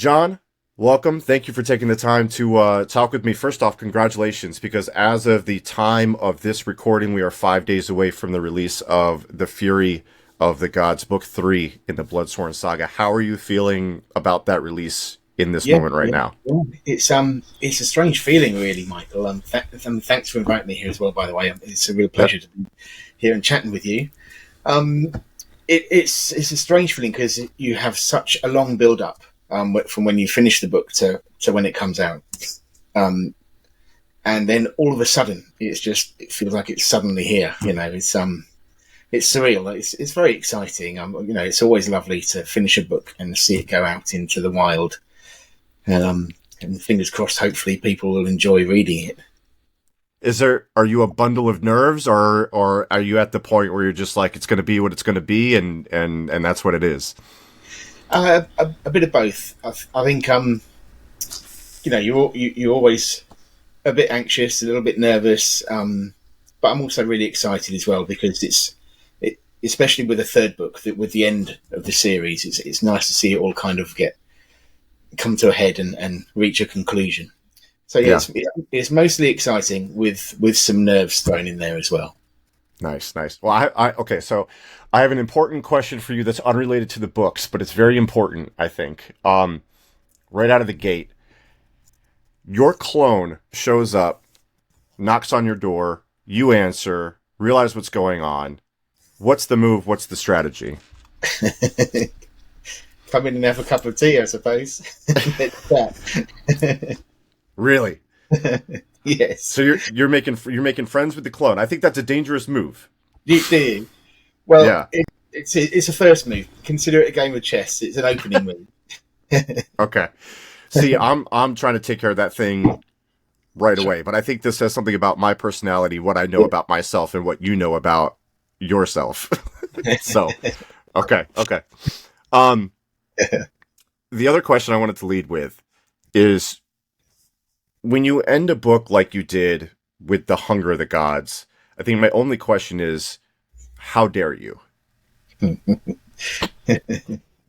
John, welcome. Thank you for taking the time to talk with me. First off, congratulations, because as of the time of this recording, we are 5 days away from the release of The Fury of the Gods, Book 3 in the Bloodsworn Saga. How are you feeling about that release in this moment right now? Yeah. It's a strange feeling, really, Michael. Thanks for inviting me here as well. By the way, it's a real pleasure to be here and chatting with you. Um, it's a strange feeling because you have such a long build up from when you finish the book to when it comes out, and then all of a sudden it feels like it's suddenly here. It's surreal. It's very exciting. It's always lovely to finish a book and see it go out into the wild. And fingers crossed, hopefully people will enjoy reading it. Are you a bundle of nerves, or are you at the point where you're just like, it's going to be what it's going to be, and that's what it is? A bit of both. I think you're always a bit anxious, a little bit nervous, but I'm also really excited as well because especially with the third book, with the end of the series, it's nice to see it all kind of come to a head and reach a conclusion. So it's mostly exciting with some nerves thrown in there as well. Nice. Well, okay, so I have an important question for you that's unrelated to the books, but it's very important, I think. Right out of the gate, your clone shows up, knocks on your door, you answer, realize what's going on. What's the move? What's the strategy? Come in and have a cup of tea, I suppose. Really? Yes. So you're making friends with the clone. I think that's a dangerous move. You do. Well, yeah. It's a first move. Consider it a game of chess. It's an opening move. Okay. See, I'm trying to take care of that thing right away, but I think this says something about my personality, what I know about myself, and what you know about yourself. So, okay. The other question I wanted to lead with is, when you end a book like you did with The Hunger of the Gods, I think my only question is, how dare you?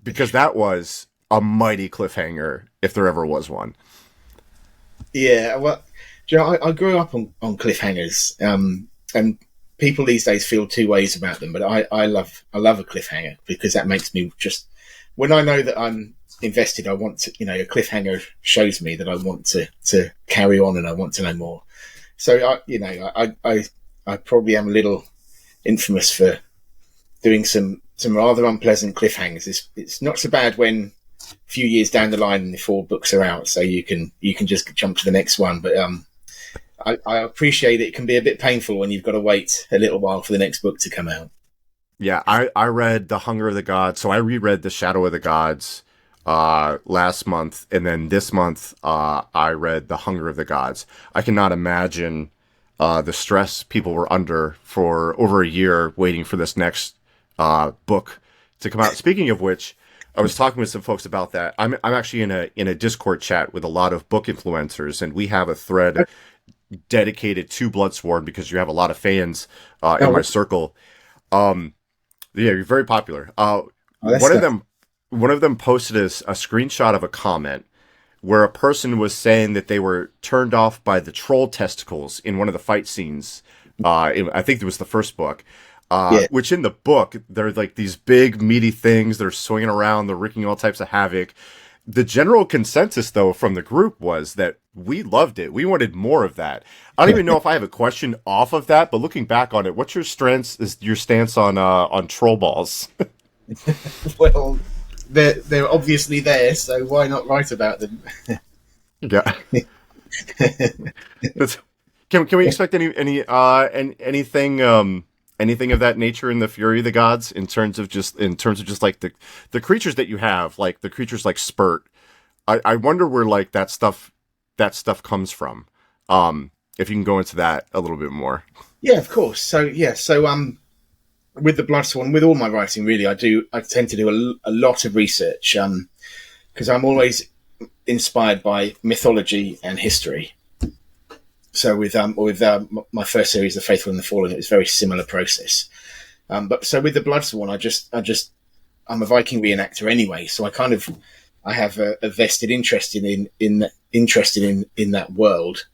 Because that was a mighty cliffhanger, if there ever was one. Yeah, well, I grew up on cliffhangers, and people these days feel two ways about them, but I love a cliffhanger because that makes me just, when I know that I'm invested, I want to, a cliffhanger shows me that I want to carry on and I want to know more. So I probably am a little infamous for doing some rather unpleasant cliffhangers. It's not so bad when a few years down the line and the 4 books are out, so you can just jump to the next one. But I appreciate it can be a bit painful when you've got to wait a little while for the next book to come out. Yeah, I read The Hunger of the Gods, so I reread The Shadow of the Gods last month, and then this month I read The Hunger of the Gods. I cannot imagine the stress people were under for over a year waiting for this next book to come out. Speaking of which, I was talking with some folks about that. I'm actually in a Discord chat with a lot of book influencers, and we have a thread dedicated to Bloodsworn because you have a lot of fans in my circle. Yeah, you're very popular. One of them posted a screenshot of a comment where a person was saying that they were turned off by the troll testicles in one of the fight scenes. I think it was the first book. Which in the book, they're like these big, meaty things. They're swinging around. They're wreaking all types of havoc. The general consensus, though, from the group was that we loved it. We wanted more of that. I don't even know if I have a question off of that, but looking back on it, what's your stance on troll balls? Well, they're obviously there, so why not write about them? Yeah. Can we expect anything anything of that nature in The Fury of the Gods in terms of just like the creatures that you have, like the creatures like Spurt? I wonder where like that stuff comes from. If you can go into that a little bit more. Yeah, of course. So with the Bloodsworn, with all my writing, really, I tend to do a lot of research because I'm always inspired by mythology and history. So with my first series, The Faithful and the Fallen, it was a very similar process. But so with the Bloodsworn, I'm a Viking reenactor anyway, so I kind of I have a vested interest in that world.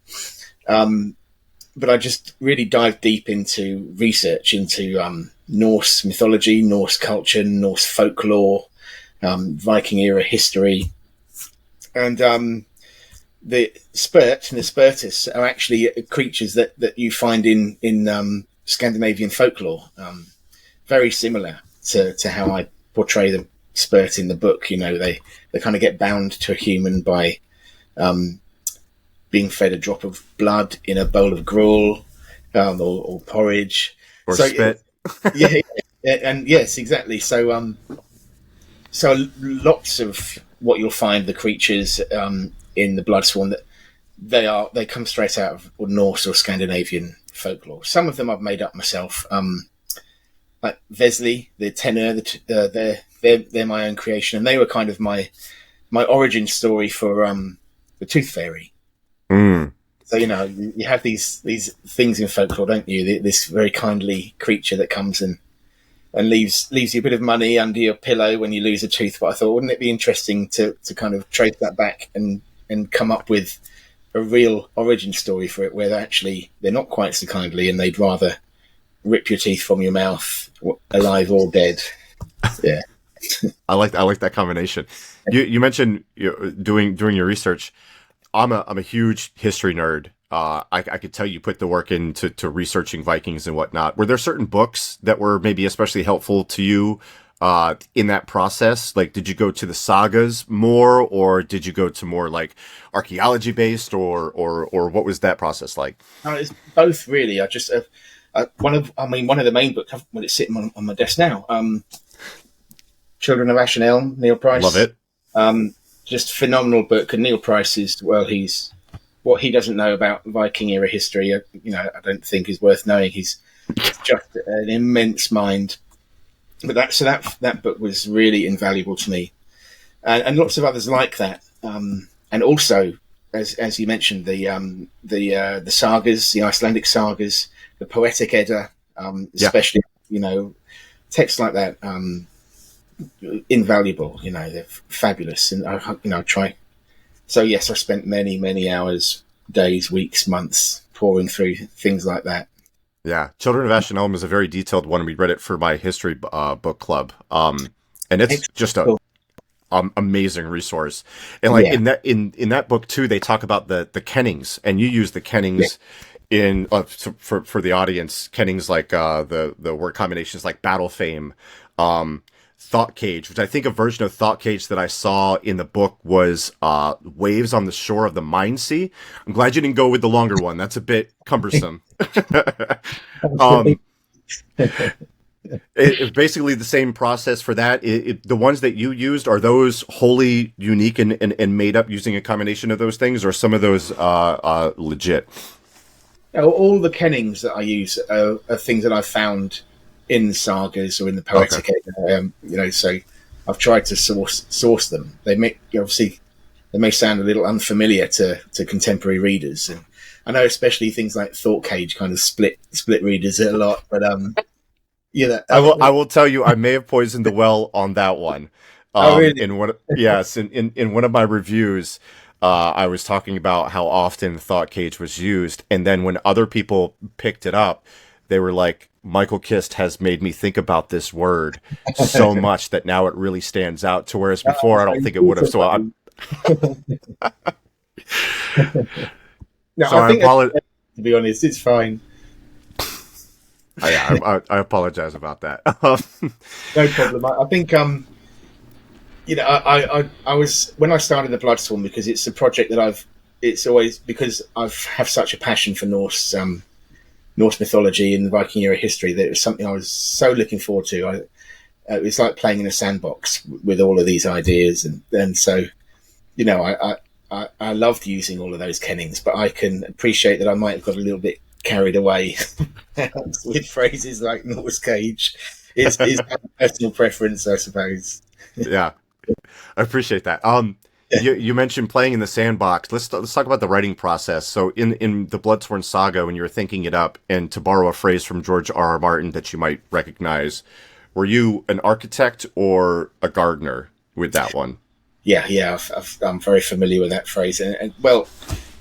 But I just really dived deep into research into Norse mythology, Norse culture, Norse folklore, Viking era history, and the Spurt and the Spurtus are actually creatures that you find in Scandinavian folklore, very similar to how I portray the Spurt in the book. They kind of get bound to a human by being fed a drop of blood in a bowl of gruel, or porridge, or spit. Yeah, and yes, exactly. So lots of what you'll find the creatures in the Bloodsworn, that they come straight out of Norse or Scandinavian folklore. Some of them I've made up myself. Like Vesli, the tenor, they're my own creation, and they were kind of my origin story for the Tooth Fairy. Mm. So you have these things in folklore, don't you? This very kindly creature that comes and leaves you a bit of money under your pillow when you lose a tooth. But I thought, wouldn't it be interesting to kind of trace that back and come up with a real origin story for it, where they're not quite so kindly, and they'd rather rip your teeth from your mouth, alive or dead. Yeah, I like that combination. You mentioned doing your research. I'm a huge history nerd. I could tell you put the work into researching Vikings and whatnot. Were there certain books that were maybe especially helpful to you in that process? Like, did you go to the sagas more, or did you go to more like archaeology based, or what was that process like? It's both really. I just one of the main books. It's sitting on my desk now. Children of Ash and Elm, Neil Price. Love it. Just phenomenal book. And Neil Price is, he's what he doesn't know about Viking era history. I don't think is worth knowing. He's just an immense mind. But that book was really invaluable to me, and lots of others like that. And also, as you mentioned, the sagas, the Icelandic sagas, the Poetic Edda, especially texts like that. Invaluable, they're fabulous, and I try. So yes, I spent many hours, days, weeks, months pouring through things like that. Yeah, Children of Ash and Elm is a very detailed one. We read it for my history book club, and it's just a amazing resource. And like in that book too, they talk about the Kennings, and you use the Kennings in for the audience. Kennings, like the word combinations like Battle Fame. Thought Cage, which I think a version of Thought Cage that I saw in the book was Waves on the Shore of the Mind Sea. I'm glad you didn't go with the longer one. That's a bit cumbersome. It's basically the same process for that. The ones that you used, are those wholly unique and made up using a combination of those things, or some of those legit? All the Kennings that I use are things that I've found in the sagas or in the Poetic Edda, so I've tried to source them. They may sound a little unfamiliar to contemporary readers, and I know especially things like Thought Cage kind of split readers a lot. But I will tell you, I may have poisoned the well on that one. Really? In one of my reviews, I was talking about how often Thought Cage was used, and then when other people picked it up, they were like, Michael Kist has made me think about this word so much that now it really stands out, to whereas before I don't think it would have. So I'm I think to be honest, it's fine. I apologize about that. No problem. I think I was, when I started the Bloodsworn, because it's a project that I have such a passion for Norse mythology and the Viking era history, that it was something I was so looking forward to. It was like playing in a sandbox with all of these ideas, and so I loved using all of those Kennings, but I can appreciate that I might have got a little bit carried away with phrases like Norse Cage. It's a personal preference, I suppose. Yeah, I appreciate that. You mentioned playing in the sandbox. Let's talk about the writing process. So in the Bloodsworn Saga, when you were thinking it up, and to borrow a phrase from George R.R. Martin that you might recognize, were you an architect or a gardener with that one? yeah. I'm very familiar with that phrase, and well,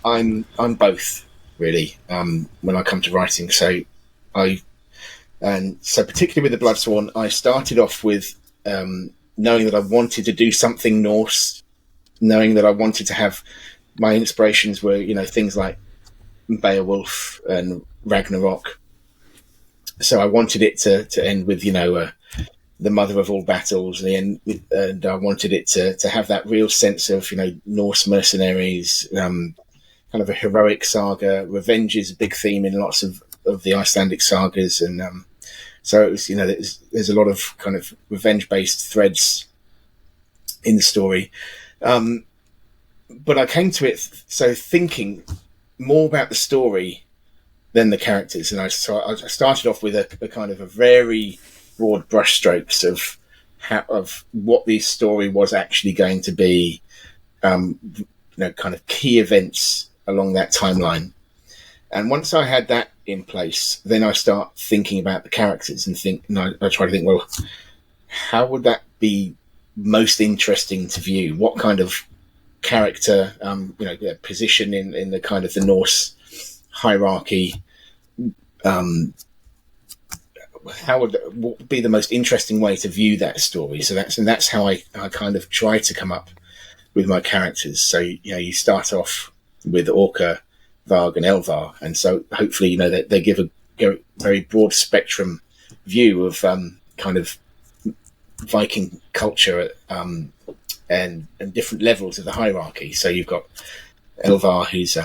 I'm both really when I come to writing. So I and so particularly with the Bloodsworn, I started off with knowing that I wanted to do something Norse, knowing that I wanted to have my inspirations were things like Beowulf and Ragnarok. So I wanted it to end with the mother of all battles, and I wanted it to have that real sense of Norse mercenaries, kind of a heroic saga. Revenge is a big theme in lots of the Icelandic sagas, and so it was there's a lot of kind of revenge based threads in the story. But I came to it thinking more about the story than the characters, and I started off with a kind of a very broad brushstrokes of what the story was actually going to be, kind of key events along that timeline. And once I had that in place, then I start thinking about the characters and I try to think, well, how would that be most interesting to view? What kind of character, their position in the kind of the Norse hierarchy, what would be the most interesting way to view that story? So that's how I kind of try to come up with my characters. So you start off with Orka, Varg, and Elvar, and so hopefully they give a very broad spectrum view of kind of Viking culture and different levels of the hierarchy. So you've got Elvar, who's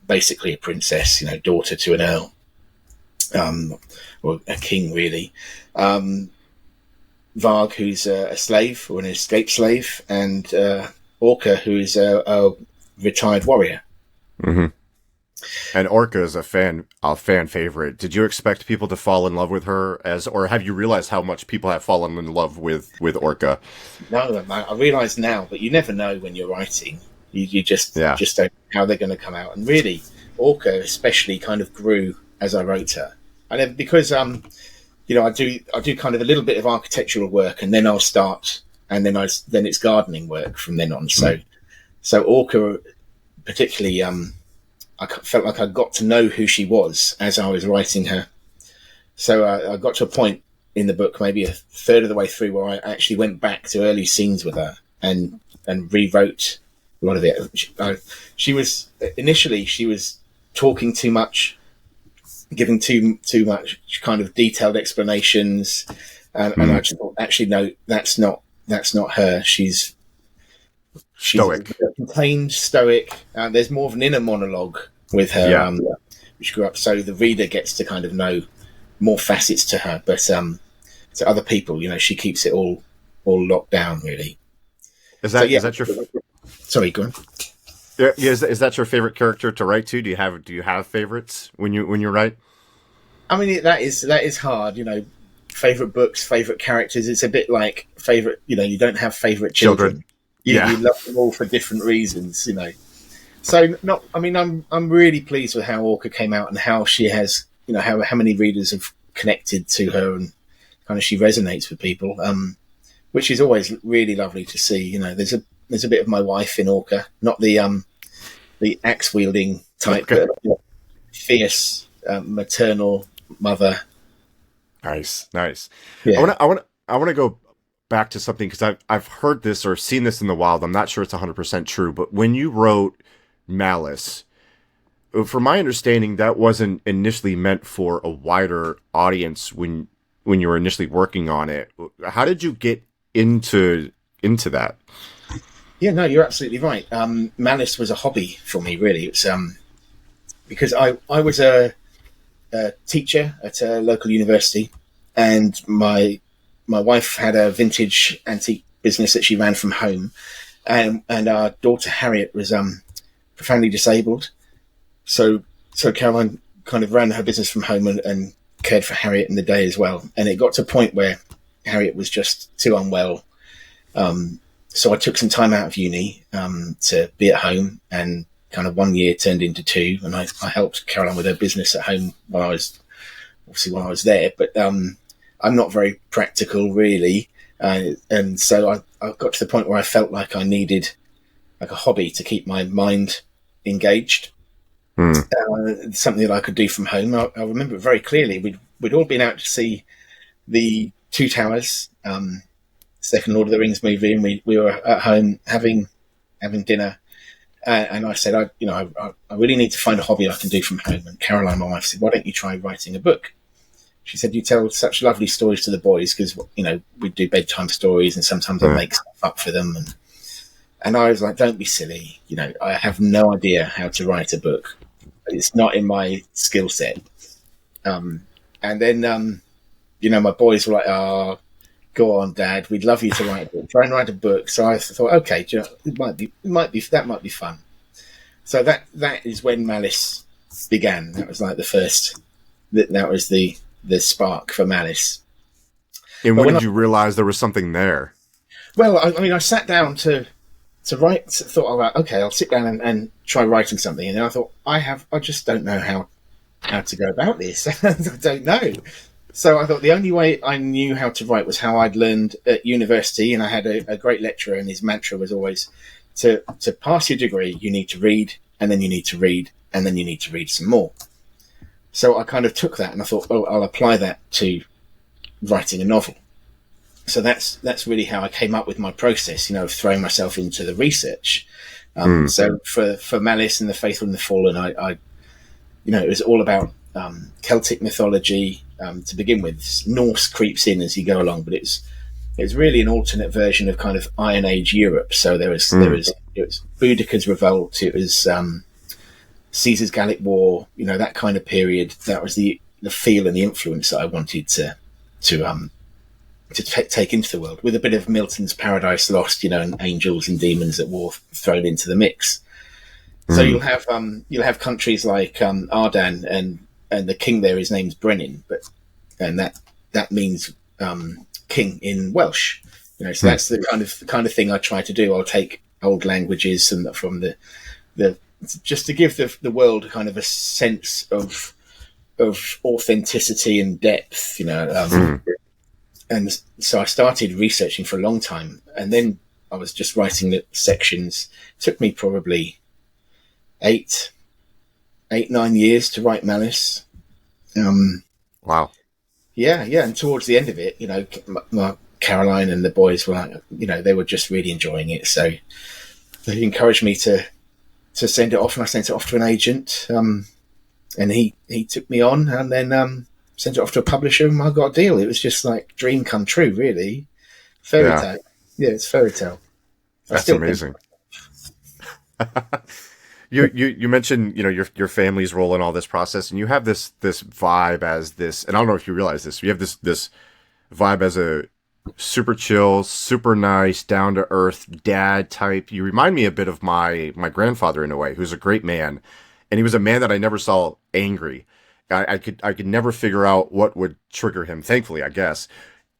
basically a princess, daughter to an earl, or a king really. Varg, who's a slave or an escaped slave, and Orka, who is a retired warrior. Mm-hmm. And Orka is a fan favorite. Did you expect people to fall in love with her or have you realized how much people have fallen in love with Orka? No, I realise now, but you never know when you're writing. You just don't know how they're going to come out. And really, Orka especially kind of grew as I wrote her. And then because I do kind of a little bit of architectural work, and then I'll start, and then it's gardening work from then on. So Orka particularly, I felt like I got to know who she was as I was writing her. So I got to a point in the book, maybe a third of the way through, where I actually went back to early scenes with her and rewrote a lot of it. She was talking too much, giving too much kind of detailed explanations, and I just thought, actually, no, that's not her. She's stoic, contained, stoic. There's more of an inner monologue with her, which grew up. So the reader gets to kind of know more facets to her, but to other people, she keeps it all locked down. Really. Is that your? Sorry, go on. Yeah, is that your favorite character to write to? Do you have favorites when you write? I mean, that is hard. Favorite books, favorite characters. It's a bit like favorite. You don't have favorite children. You love them all for different reasons. So I'm really pleased with how Orka came out and how she has. How many readers have connected to her and kind of she resonates with people. Which is always really lovely to see. There's a bit of my wife in Orka, not the axe wielding type, but fierce maternal mother. Nice. Yeah. I want to go back to something because I've heard this or seen this in the wild. I'm not sure it's 100% true, but when you wrote Malice, from my understanding, that wasn't initially meant for a wider audience when you were initially working on it. How did you get into that? Yeah, no, you're absolutely right. Malice was a hobby for me, really. It's because I was a teacher at a local university, and my wife had a vintage antique business that she ran from home, and our daughter Harriet was profoundly disabled. So Caroline kind of ran her business from home and cared for Harriet in the day as well. And it got to a point where Harriet was just too unwell. So I took some time out of uni to be at home, and kind of 1 year turned into 2, and I helped Caroline with her business at home while I was there. But I'm not very practical, really. And so I got to the point where I felt like I needed like a hobby to keep my mind engaged. Hmm. Something that I could do from home. I remember it very clearly. We'd all been out to see the Two Towers, second Lord of the Rings movie, and we were at home having dinner. And I said, I really need to find a hobby I can do from home. And Caroline, my wife, said, why don't you try writing a book? She said, you tell such lovely stories to the boys because, we do bedtime stories and sometimes I make stuff up for them. And I was like, don't be silly. I have no idea how to write a book. It's not in my skill set. And then, my boys were like, oh, go on, Dad. We'd love you to write a book. Try and write a book. So I thought, okay, that might be fun. So that is when Malice began. That was like the first. That was the spark for Malice. And when did you realize there was something there? Well, I sat down to write. Thought, about okay, I'll sit down and try writing something. And then I thought, I just don't know how to go about this. I don't know. So I thought the only way I knew how to write was how I'd learned at university, and I had a great lecturer, and his mantra was always to pass your degree, you need to read, and then you need to read, and then you need to read some more. So I kind of took that, and I thought, I'll apply that to writing a novel. So that's really how I came up with my process, of throwing myself into the research. So for Malice and the Faithful and the Fallen, I it was all about Celtic mythology. To begin with, Norse creeps in as you go along, but it was really an alternate version of kind of Iron Age Europe. So it was Boudicca's revolt, it was Caesar's Gallic War, that kind of period. That was the feel and the influence that I wanted to take into the world, with a bit of Milton's Paradise Lost, and angels and demons at war thrown into the mix. So you'll have countries like Ardan, and the king there, his name's Brenin, and that means king in Welsh. So that's the kind of thing I try to do. I'll take old languages and from the just to give the world kind of a sense of authenticity and depth. And so I started researching for a long time, and then I was just writing the sections. It took me probably 8-9 years to write Malice. Wow. Yeah. And towards the end of it, Caroline and the boys were like, they were just really enjoying it. So they encouraged me to send it off, and I sent it off to an agent. And he took me on, and then sent it off to a publisher, and I got a deal. It was just like dream come true, really. Fairy tale. Yeah, it's fairy tale. That's amazing. You mentioned your family's role in all this process, and you have this vibe as this, and I don't know if you realize this. You have this vibe as a super chill, super nice, down to earth dad type. You remind me a bit of my grandfather in a way, who's a great man, and he was a man that I never saw angry. I could never figure out what would trigger him. Thankfully, I guess.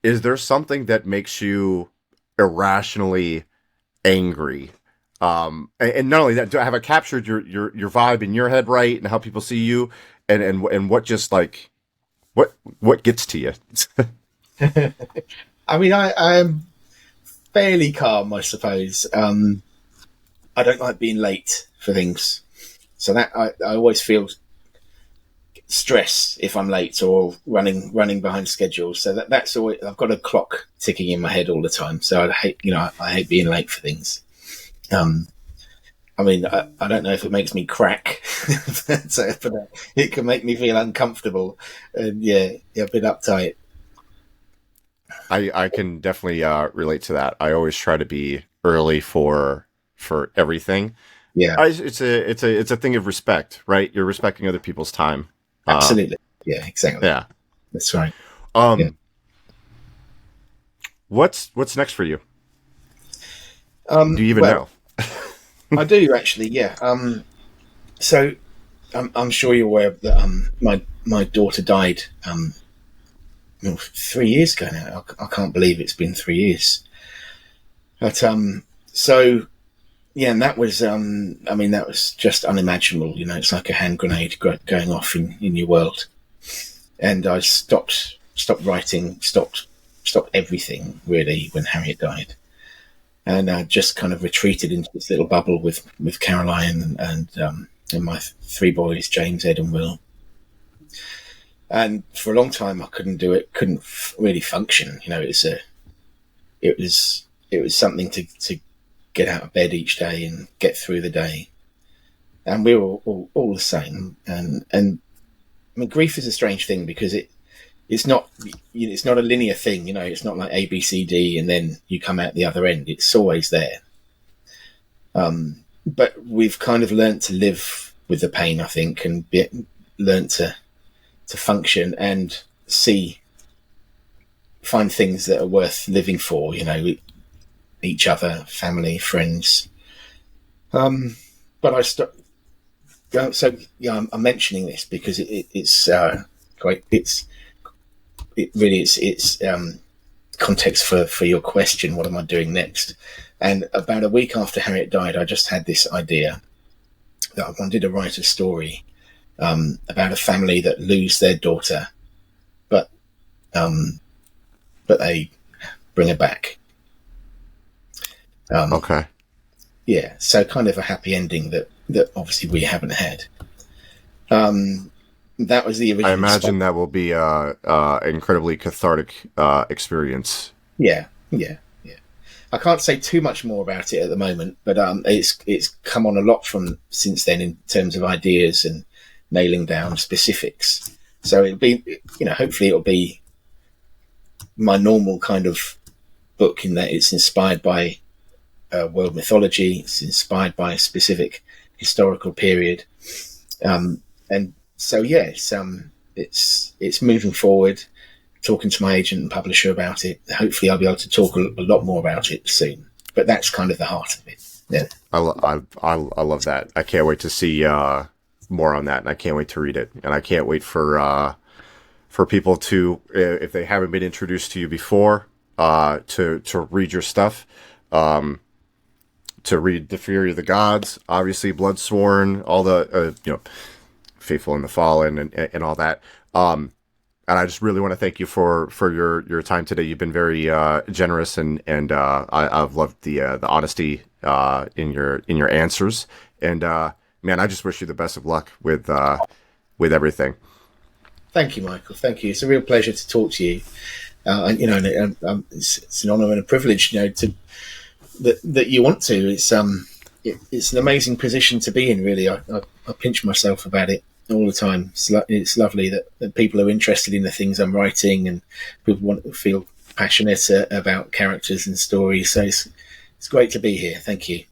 Is there something that makes you irrationally angry? And not only that, have I captured your vibe in your head right, and how people see you, and what just like what gets to you? I'm fairly calm, I suppose. I don't like being late for things, so that I always feel stress if I'm late or running behind schedule. So that's always, I've got a clock ticking in my head all the time. So I hate being late for things. I don't know if it makes me crack, but it can make me feel uncomfortable and a bit uptight. I can definitely relate to that. I always try to be early for everything. Yeah, it's a thing of respect, right? You're respecting other people's time. Absolutely. Yeah, exactly. Yeah, that's right. What's next for you? Do you even know? I do actually. Yeah. So I'm sure you're aware that my daughter died 3 years ago now. I can't believe it's been 3 years. But so yeah, and that was that was just unimaginable. It's like a hand grenade going off in your world. And I stopped writing, stopped stopped everything really when Harriet died, and I just kind of retreated into this little bubble with Caroline and my three boys, James, Ed, and Will. And for a long time, I couldn't do it. Couldn't really function. It was something to get out of bed each day and get through the day. And we were all the same. And I mean, grief is a strange thing because it's not a linear thing. It's not like A, B, C, D, and then you come out the other end. It's always there. But we've kind of learnt to live with the pain, I think, and learnt to function and find things that are worth living for, each other, family, friends. But I stopped. So yeah, I'm mentioning this because it's great. It's context for your question. What am I doing next? And about a week after Harriet died, I just had this idea that I wanted to write a story about a family that lose their daughter, but they bring her back. Okay. Yeah, so kind of a happy ending that obviously we haven't had. That was the original. I imagine that will be an incredibly cathartic experience. Yeah. I can't say too much more about it at the moment, but it's come on a lot from since then in terms of ideas and nailing down specifics. So it'll be, hopefully it'll be my normal kind of book in that it's inspired by world mythology. It's inspired by a specific historical period, and so yeah, it's moving forward. Talking to my agent and publisher about it. Hopefully, I'll be able to talk a lot more about it soon. But that's kind of the heart of it. Yeah, I love that. I can't wait to see more on that, and I can't wait to read it, and I can't wait for people to, if they haven't been introduced to you before, to read your stuff, to read The Fury of the Gods, obviously Bloodsworn, all the Faithful and the Fallen, and all that. And I just really want to thank you for your time today. You've been very generous, and I've loved the honesty in your answers. And man, I just wish you the best of luck with everything. Thank you, Michael. Thank you. It's a real pleasure to talk to you. It's an honour and a privilege, that you want to. It's an amazing position to be in. Really, I pinch myself about it all the time. It's lovely that people are interested in the things I'm writing, and people want to feel passionate about characters and stories. So it's great to be here. Thank you.